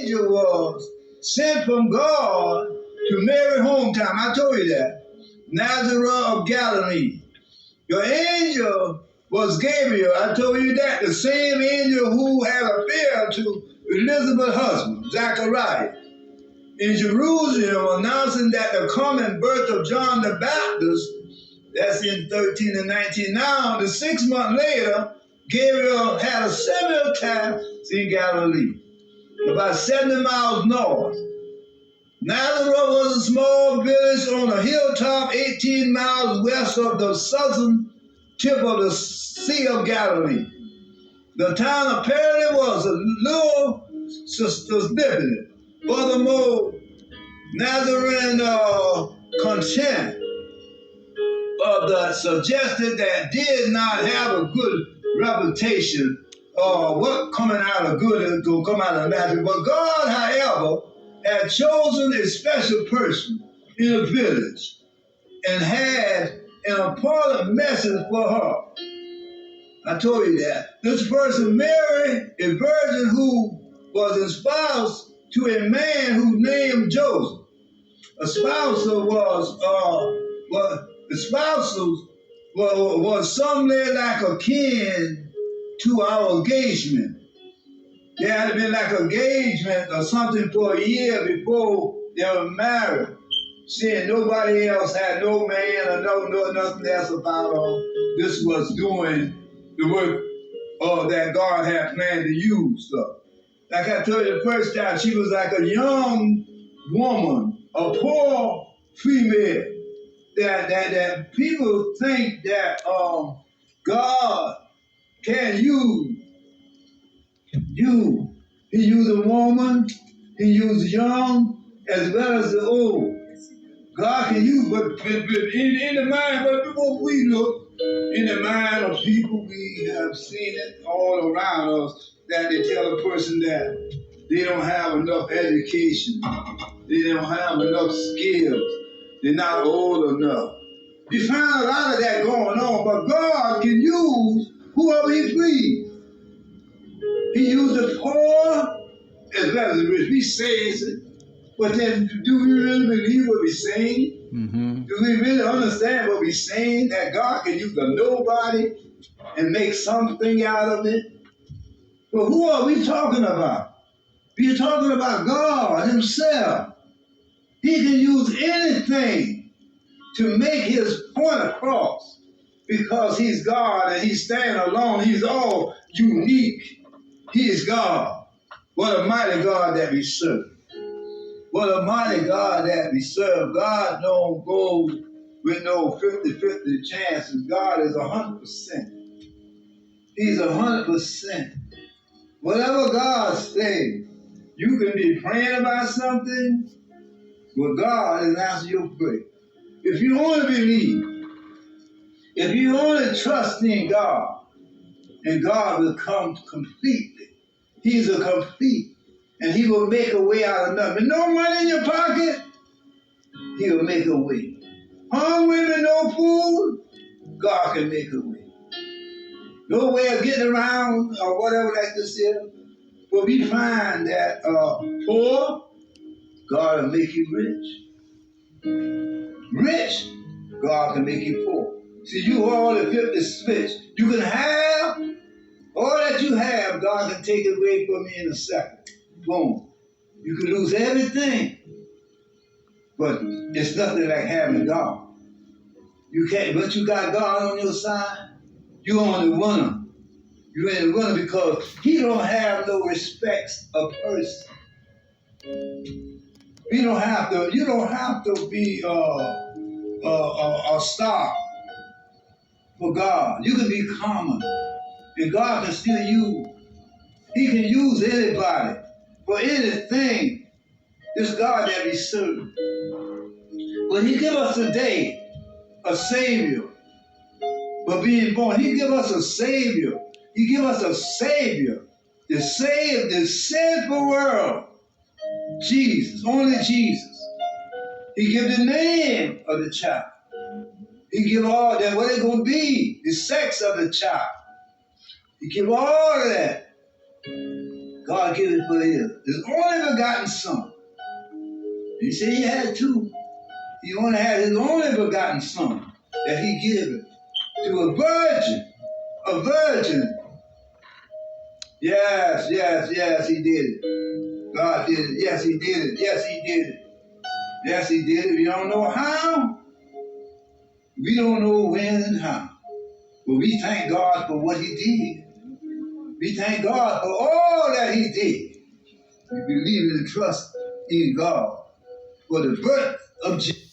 angel was sent from God to Mary hometown. I told you that. Nazareth of Galilee. Your angel was Gabriel. I told you that. The same angel who had appeared to Elizabeth's husband, Zachariah, in Jerusalem, announcing that the coming birth of John the Baptist, that's in 13 and 19. Now, the 6 months later, Gabriel had a similar task in Galilee, about 70 miles north. Nazareth was a small village on a hilltop 18 miles west of the southern tip of the Sea of Galilee. The town apparently was a little suspicious. Furthermore, Nazarene content of the suggested that did not have a good reputation, or what coming out of good is going to come out of Nazareth. But God, however, had chosen a special person in a village and had an important message for her. I told you that. This person, Mary, a virgin who was espoused to a man who named Joseph. A spousal was somewhere like a kin to our engagement. There had been like an engagement or something for a year before they were married. Seeing nobody else had no man or no nothing else about her. This was doing the work that God had planned to use. So, like I told you the first time, she was like a young woman, a poor female. That people think that God can use you. He used a woman, he used young as well as the old. God can use, but in the mind, but what we look, in the mind of people, we have seen it all around us, that they tell a person that they don't have enough education, they don't have enough skills, they're not old enough. You find a lot of that going on, but God can use whoever he please. He used the poor as well as the rich. We say it, but then do we really believe what we're saying? Mm-hmm. Do we really understand what we're saying? That God can use a nobody and make something out of it? But who are we talking about? We're talking about God himself. He can use anything to make his point across because he's God and he's standing alone. He's all unique. He is God. What a mighty God that we serve. What a mighty God that we serve. God don't go with no 50-50 chances. God is 100%. He's 100%. Whatever God says, you can be praying about something, but God is answering your prayer. If you only believe, if you only trust in God, and God will come completely. He's a complete, and he will make a way out of nothing. No money in your pocket, he will make a way. Hungry with no food, God can make a way. No way of getting around or whatever like this is. But we find that poor, God will make you rich. Rich, God can make you poor. See, you all the 50 switch. You can have all that you have, God can take it away from you in a second. Boom. You can lose everything. But it's nothing like having God. You can't, but you got God on your side, you're on the winner. You're in the winner because he don't have no respects of person. You don't have to be a star for God. You can be common. And God can still use. He can use anybody for anything. This God that we serve. But he give us today a Savior. For being born, he give us a Savior. He give us a Savior to save this sinful world. Jesus, only Jesus. He give the name of the child. He give all that, what it's going to be, the sex of the child. He give all of that. God gave it for his only begotten son. He said he had two. He only had his only begotten son that he gave it to a virgin. A virgin. Yes, he did it. God did it. Yes, he did it. Yes, he did it. Yes, he did it. We don't know how. We don't know when and how. But we thank God for what he did. We thank God for all that he did. We believe and trust in God for the birth of Jesus.